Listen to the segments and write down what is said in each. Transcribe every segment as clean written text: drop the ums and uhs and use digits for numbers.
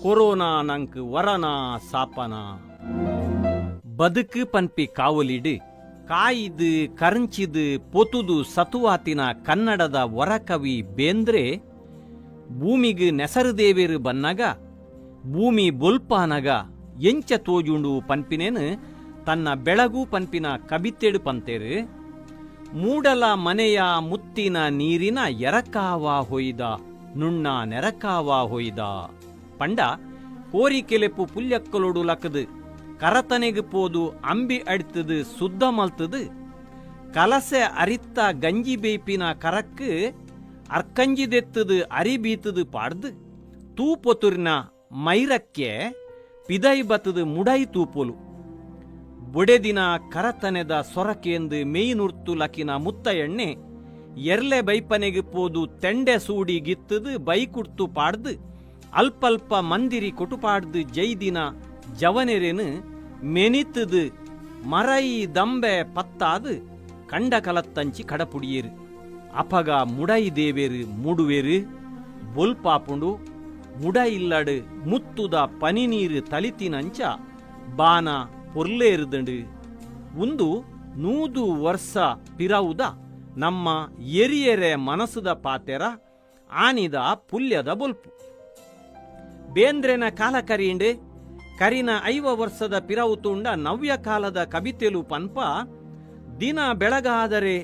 Corona ನಂಕ್ ವರನಾ ಸಾಪನಾ ಬದುಕು ಪನ್ಪಿ ಕಾವಲಿಡು ಕಾಯಿದು ಕರಂಚಿದು ಪೊತುದು ಸತುವಾತಿನ ಕನ್ನಡದ ವರಕವಿ ಬೇಂದ್ರೆ ಭೂಮಿಗೆ ನೆಸರುದೇವೇರು ಬನ್ನಗ ಭೂಮಿ ಬೊಲ್ಪಾನಗ ಎಂಚ ತೋಜುಂಡು ಪನ್ಪಿನೇನು ತನ್ನ ಬೆಳಗು ಪನ್ಪಿನ ಕಬಿತೆಡು ಪಂತೇರು ಮೂಡಲ ಮನೆಯ ಮುತ್ತಿನ ನೀರಿನ ಎರಕಾವ ಹೊಯ್ದ ನುಣ್ಣ ನೆರಕಾವ ಹೊಯ್ದ ಪಂಡ ಕೋರಿಕೆಲೆಪು ಪುಲ್ಯಕ್ಕಲೊಡು ಲಕದು ಕರತನೆಗೆ ಪೋದು ಅಂಬಿ ಅಡ್ತದು ಸುದ್ದ ಮಲ್ತದು ಕಲಸೆ ಅರಿತ್ತ ಗಂಜಿ ಬೇಪಿನ ಕರಕ್ಕೆ ಅರ್ಕಂಜಿದೆತ್ತದು ಅರಿಬೀತದು ಪಾಡ್ದು ತೂಪೊತುರಿನ ಮೈರಕ್ಕೆ ಪಿದೈ ಬತ್ತದು ಮುಡೈ ತೂಪೊಲು ಬೊಡೆದಿನ ಕರತನೆದ ಸೊರಕೆಂದು ಮೇಯ್ನುರ್ತು ಲಕಿನ ಮುತ್ತ ಎಣ್ಣೆ ಎರ್ಲೆ ಬೈಪನೆಗೆ ಪೋದು ತೆಂಡೆ ಸೂಡಿ ಗಿತ್ತದು ಬೈಕುಡ್ತು ಪಾಡ್ದು ಅಲ್ಪಲ್ಪ ಮಂದಿರಿ ಕೊಟುಪಾಡ್ದು ಜೈದಿನ ಜವನೆರೆನು ಮೆನಿತದು ಮರೈ ದಂಬೆ ಪತ್ತಾದು ಕಂಡ ಕಲತ್ತಂಚಿ ಕಡಪುಡಿಯೇರು ಅಪಗ ಮುಡೈ ದೇವೇರು ಮೂಡುವೇರು ಬೊಲ್ಪಾಪುಂಡು ಮುಡ ಇಲ್ಲಡು ಮುತ್ತುದ ಪನಿ ನೀರು ತಲಿತಿನಂಚ ಬಾನ ಪೊರ್ಲೇರುದಂಡು ಒಂದು 100 ವರ್ಷ ಪಿರವುದ ನಮ್ಮ ಎರಿಯೆರೆ ಮನಸ್ಸುದ ಪಾತೆರ ಆನಿದ ಪುಲ್ಯದ ಬೊಲ್ಪು ಬೇಂದ್ರೆನ ಕಾಲ ಕರಿಯಂಡು ಕರಿನ 5 ವರ್ಷದ ಪಿರವು ತುಂಡ ನವ್ಯ ಕಾಲದ ಕವಿತೆಲು ಪನ್ಪ ದಿನ ಬೆಳಗಾದರೆ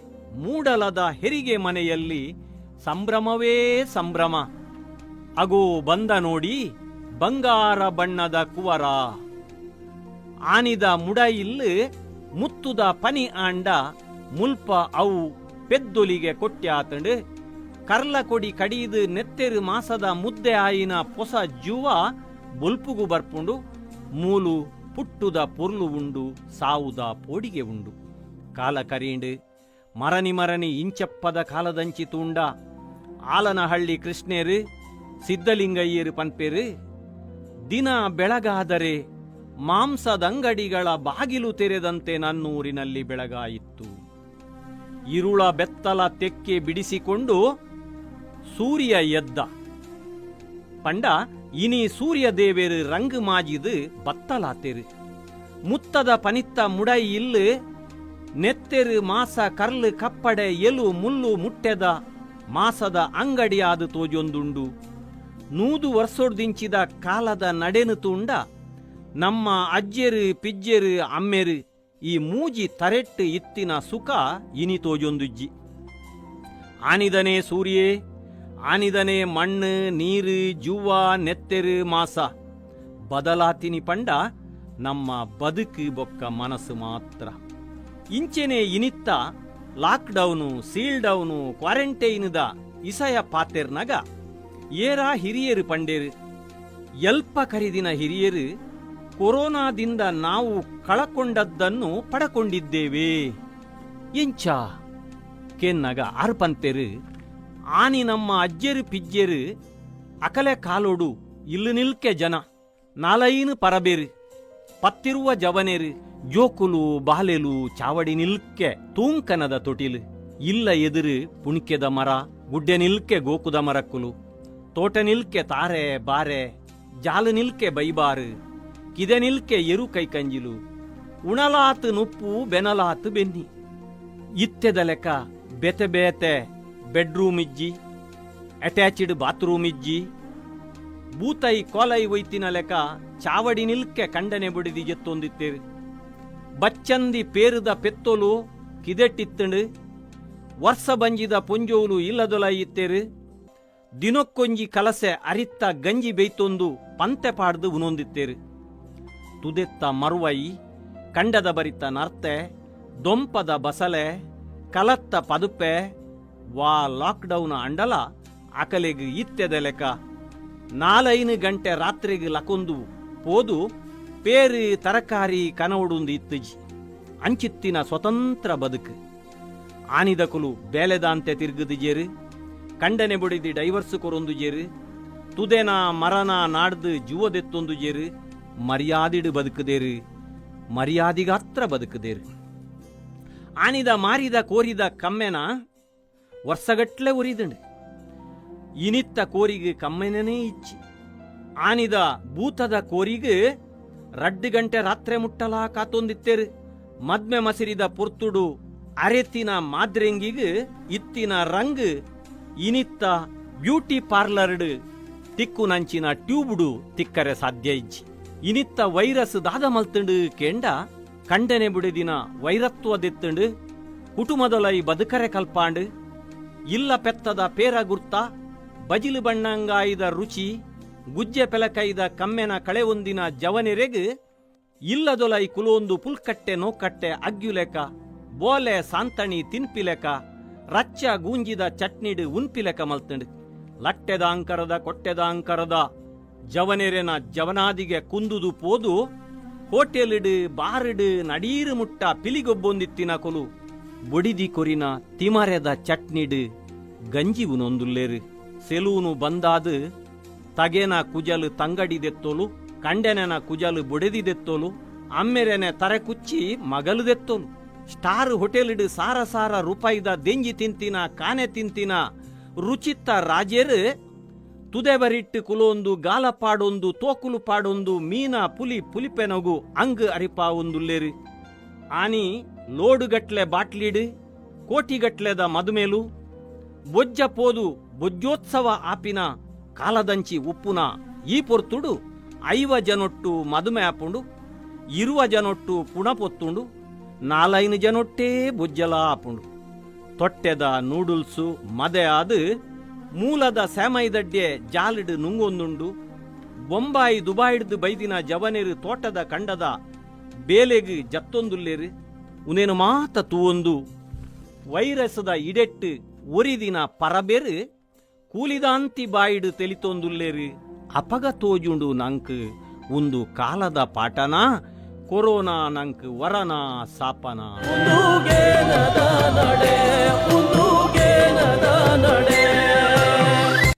ಮೂಡಲದ ಹೆರಿಗೆ ಮನೆಯಲ್ಲಿ ಸಂಭ್ರಮವೇ ಸಂಭ್ರಮ ಅಗೋ ಬಂದ ನೋಡಿ ಬಂಗಾರ ಬಣ್ಣದ ಕುವರ ಆನಿದ ಮುಡಯಿಲ್ಲು ಮುತ್ತುದ ಪನಿ ಆಂಡ ಮುಲ್ಪ ಅವು ಪೆದ್ದೊಲಿಗೆ ಕೊಟ್ಟ್ಯಾತಂಡು ಕರ್ಲ ಕೊಡಿ ಕಡಿದು ನೆತ್ತೆರು ಮಾಸದ ಮುದ್ದೆ ಆಯಿನ ಪೊಸ ಜುವ ಬೊಲ್ಪುಗು ಬರ್ಪುಂಡು ಮೂಲು ಪುಟ್ಟುದ ಪೊರ್ಲು ಉಂಡು ಸಾವುದ ಪೋಡಿಗೆ ಉಂಡು ಕಾಲ ಕರೀಂಡು ಮರನಿ ಇಂಚಪ್ಪದ ಕಾಲದಂಚಿ ತೂಂಡ ಆಲನಹಳ್ಳಿ ಕೃಷ್ಣೇರು ಸಿದ್ದಲಿಂಗಯ್ಯರು ಪನ್ಪೇರು ದಿನ ಬೆಳಗಾದರೆ ಮಾಂಸದಂಗಡಿಗಳ ಬಾಗಿಲು ತೆರೆದಂತೆ ನನ್ನೂರಿನಲ್ಲಿ ಬೆಳಗಾಯಿತ್ತು ಇರುಳ ಬೆತ್ತಲ ತೆಕ್ಕೆ ಬಿಡಿಸಿಕೊಂಡು ಸೂರ್ಯ ಎದ್ದ ಪಂಡ ಇನಿ ಸೂರ್ಯ ದೇವೇರು ರಂಗು ಮಾಜಿದು ಬತ್ತಲಾತೆರು ಮುತ್ತದ ಪನಿತ್ತ ಮುಡೈ ಇಲ್ಲು ನೆತ್ತೆರು ಮಾಸ ಕರ್ಲು ಕಪ್ಪಡೆ ಎಲು ಮುಲ್ಲು ಮುಟ್ಟೆದ ಮಾಸದ ಅಂಗಡಿಯಾದು ತೋಜೊಂದುಂಡು 100 ವರ್ಷೋಡ್ದಿಂಚಿದ ಕಾಲದ ನಡೆನು ತೂಂಡ ನಮ್ಮ ಅಜ್ಜೆರು ಪಿಜ್ಜೆರು ಅಮ್ಮೆರು ಈ ಮೂಜಿ ತರೆಟ್ಟು ಇತ್ತಿನ ಸುಖ ಇನಿ ತೋಜೊಂದುಜ್ಜಿ ಆನಿದನೇ ಸೂರ್ಯೇ ಆನಿದನೇ ಮಣ್ಣು ನೀರು ಜುವ್ವ ನೆತ್ತೆರು ಮಾಸ ಬದಲಾತಿನಿ ಪಂಡ ನಮ್ಮ ಬದುಕು ಬೊಕ್ಕ ಮನಸ್ಸು ಮಾತ್ರ ಇಂಚೆನೆ ಇನಿತ್ತ ಲಾಕ್ಡೌನು ಸೀಲ್ಡೌನು ಕ್ವಾರಂಟೈನ್ದ ಇಸಯ ಪಾತೆರ್ನಗ ಏರ ಹಿರಿಯರು ಪಂಡೇರು ಎಲ್ಪ ಕರಿದಿನ ಹಿರಿಯರು ಕೊರೋನಾದಿಂದ ನಾವು ಕಳಕೊಂಡದ್ದನ್ನು ಪಡಕೊಂಡಿದ್ದೇವೆ ಎಂಚ ಕೆನ್ನಗ ಆರ್ಪಂತೆರು ಆನಿ ನಮ್ಮ ಅಜ್ಜೆರು ಪಿಜ್ಜೆರು ಅಕಲೆ ಕಾಲೋಡು ಇಲ್ಲು ನಿಲ್ಕೆ ಜನ ನಾಲೈನು ಪರಬೇರು ಪತ್ತಿರುವ ಜವನೇರು ಜೋಕುಲು ಬಾಲೆಲು ಚಾವಡಿ ನಿಲ್ಕೆ ತೂಂಕನದ ತೊಟಿಲು ಇಲ್ಲ ಎದುರು ಪುಣಿಕೆದ ಮರ ಗುಡ್ಡೆ ನಿಲ್ಕೆ ಗೋಕುದ ಮರಕ್ಕುಲು ತೋಟ ನಿಲ್ಕೆ ತಾರೆ ಬಾರೆ ಜಾಲು ನಿಲ್ಕೆ ಬೈಬಾರು ಕಿದೆ ನಿಲ್ಕೆ ಎರು ಕೈಕಂಜಿಲು ಉಣಲಾತು ನುಪ್ಪು ಬೆನಲಾತು ಬೆನ್ನಿ ಇತ್ತೆದ ಲೆಕ್ಕ ಬೆತೆ ಬೇತೆ ಬೆಡ್ರೂಮ್ ಇಜ್ಜಿ ಅಟ್ಯಾಚ್ಡ್ ಬಾತ್ರೂಮ್ ಇಜ್ಜಿ ಬೂತೈ ಕೋಲೈ ಒಯ್ತಿನ ಲೆಕ್ಕ ಚಾವಡಿ ನಿಲ್ಕೆ ಕಂಡನೆ ಬುಡಿದಿ ಎತ್ತೊಂದಿತ್ತೇರು ಬಚ್ಚಂದಿ ಪೇರುದ ಪೆತ್ತೋಲು ಕಿದೆಟ್ಟಿತ್ತಂಡು ವರ್ಷ ಬಂಜಿದ ಪೊಂಜೋಲು ಇಲ್ಲದೊಲ ಇತ್ತೇರು ದಿನಕ್ಕೊಂಜಿ ಕಲಸೆ ಅರಿತ್ತ ಗಂಜಿ ಬೇಯ್ತೊಂದು ಪಂತೆ ಪಾಡ್ದು ಉನೊಂದಿತ್ತೇರು ತುದೆತ್ತ ಮರುವೈ ಕಂಡದ ಬರಿತ ನರ್ತೆ ದೊಂಪದ ಬಸಲೆ ಕಲತ್ತ ಪದುಪೆ ವಾ ಲಾಕ್ಡೌನ್ ಅಂಡಲ ಅಕಲೆಗ್ ಇತ್ತೆದ ಲೆಕ್ಕ 4 ಗಂಟೆ ರಾತ್ರಿಗೆ ಲಕೊಂದು ಪೋದು ಪೇರು ತರಕಾರಿ ಕನವಡುಂದು ಇತ್ತಜಿ ಅಂಚಿತ್ತಿನ ಸ್ವತಂತ್ರ ಬದುಕು ಆನಿದ ಕುಲು ಬೇಲೆದಾಂತೆ ತಿರುಗುದಿಜೇರು ಕಂಡನೆ ಬುಡಿದಿ ಡೈವರ್ಸ್ ಕೊರೊಂದು ಜೇರು ತುದೆನ ಮರನ ನಾಡ್ದು ಜುವದೆತ್ತೊಂದು ಜೇರು ಮರ್ಯಾದಿಡು ಬದುಕುದೇರು ಮರ್ಯಾದಿಗಾತ್ರ ಬದುಕುದೇರು ಆನಿದ ಮಾರಿದ ಕೋರಿದ ಕಮ್ಮೆನ ವರ್ಷಗಟ್ಲೆ ಉರಿದಂಡು ಇನಿತ್ತ ಕೋರಿಗೆ ಕಮ್ಮೆನೇ ಇಚ್ಚಿ ಆನಿದ ಭೂತದ ಕೋರಿಗೆ 2 ಗಂಟೆ ರಾತ್ರಿ ಮುಟ್ಟಲ ಕಾತೊಂದಿತ್ತೇರು. ಮದ್ಮೆ ಮಸಿರಿದ ಪುರ್ತುಡು ಅರೆತಿನ ಮಾದ್ರೆಂಗಿಗ್ ಇತ್ತಿನ ರಂಗ್ ಇನಿತ್ತ ಬ್ಯೂಟಿ ಪಾರ್ಲರ್ಡ್ ತಿಕ್ಕು ನಂಚಿನ ಟ್ಯೂಬ್ಡು ತಿಕ್ಕರೆ ಸಾಧ್ಯ ಇಜ್ಜಿ. ಇನಿತ್ತ ವೈರಸ್ ದಾದ ಮಲ್ತಂಡು ಕೇಂಡ ಕಂಡನೆ ಬುಡಿದಿನ ವೈರತ್ವದೆತ್ತಂಡು ಕುಟುಂಬದೊಲೈ ಬದುಕರೆ ಕಲ್ಪಾಂಡು ಇಲ್ಲ ಪೆತ್ತದ ಪೇರ ಗುರ್ತ ಬಜಿಲು ಬಣ್ಣಂಗಾಯ್ದ ರುಚಿ ಗುಜ್ಜೆ ಪೆಲಕೈದ ಕಮ್ಮೆನ ಕಳೆವೊಂದಿನ ಜವನೆರೆಗ್ ಇಲ್ಲದೊಲೈ ಕುಲೊಂದು ಪುಲ್ಕಟ್ಟೆ ನೋಕಟ್ಟೆ ಅಗ್ಯುಲೆಕ ಬೋಲೆ ಸಾಂತಣಿ ತಿನ್ಪಿಲೆಕ ರಚ್ಚ ಗೂಂಜಿದ ಚಟ್ನಿಡ್ ಉನ್ಪಿಲೆಕ ಮಲ್ತಂಡು ಲಟ್ಟೆದ ಅಂಕರದ ಕೊಟ್ಟೆದ ಅಂಕರದ ಜವನೆರೆನ ಜವನಾದಿಗೆ ಕುಂದುದು ಪೋದು ಹೋಟೆಲ್ಡ್ ಬಾರ್ಡ್ ನಡೀರು ಮುಟ್ಟ ಪಿಲಿಗೊಬ್ಬೊಂದಿತ್ತಿನ ಕೊಲು ಬೊಡಿದಿ ಕೊರಿನ ತಿಮರೆದ ಚಟ್ನಿಡ್ ಗಂಜಿವು ನೊಂದುಲ್ಲೇರು. ಸೆಲೂನು ಬಂದಾದ ತಗೆನ ಕುಜಲು ತಂಗಡಿದೆತ್ತೋಲು ಕಂಡೆನೆನ ಕುಜಲು ಬೊಡೆದಿದೆತ್ತೋಲು ಅಮ್ಮೆರೆನೆ ತರೆ ಕುಚ್ಚಿ ಮಗಲುದೆತ್ತೋಲು. ಸ್ಟಾರ್ ಹೋಟೆಲ್ಡ್ ಸಾರ ಸಾರ ರೂಪಾಯಿದ ದೆಂಜಿ ತಿಂತಿನ ಕಾನೆ ತಿಂತಿನ ರುಚಿತ್ತ ರಾಜೇರು ತುದೆ ಬರಿಟ್ಟು ಕುಲೊಂದು ಗಾಲ ಪಾಡೊಂದು ತೋಕುಲು ಪಾಡೊಂದು ಮೀನ ಪುಲಿ ಪುಲಿಪೆನಗು ಅಂಗ್ ಅರಿಪಾ ಒಂದುಲ್ಲೇರು. ಆನಿ ಲೋಡುಗಟ್ಲೆ ಬಾಟ್ಲಿಡ್ ಕೋಟಿಗಟ್ಲೆದ ಮದುಮೇಲು ಬೊಜ್ಜ ಪೋದು ಬೊಜ್ಜೋತ್ಸವ ಆಪಿನ ಕಾಲದಂಚಿ ಉಪ್ಪುನ ಈ ಪೊರ್ತುಡು 5 ಜನೊಟ್ಟು ಮದುಮೆ ಆಪುಂಡು 20 ಜನೊಟ್ಟು ಪುಣಪೊತ್ತುಂಡು 4 ಜನೊಟ್ಟೇ ಬೊಜ್ಜಲ ಆಪುಂಡು. ತೊಟ್ಟೆದ ನೂಡುಲ್ಸು ಮದೆ ಆದು ಮೂಲದ ಸ್ಯಾಮೈದಡ್ಡೆ ಜಾಲಿಡ್ ನುಂಗೊಂದುಂಡು ಬೊಂಬಾಯಿ ದುಬಾಯಿಡ್ದು ಬೈದಿನ ಜವನೆರು ತೋಟದ ಕಂಡದ ಬೇಲೆಗ್ ಜತ್ತೊಂದುಲ್ಲೇರು. ಉನೇನು ಮಾತ ತೂವೊಂದು ವೈರಸ್ದ ಇಡೆಟ್ಟು ಒರಿದಿನ ಪರಬೇರು ಕೂಲಿದಾಂತಿ ಬಾಯಿಡು ತೆಲಿತೊಂದುಲ್ಲೇರು. ಅಪಗ ತೋಜುಂಡು ನಂಕ್ ಒಂದು ಕಾಲದ ಪಾಠನ ಕೊರೋನಾ ನಂಕ್ ವರನ ಸಾಪನ.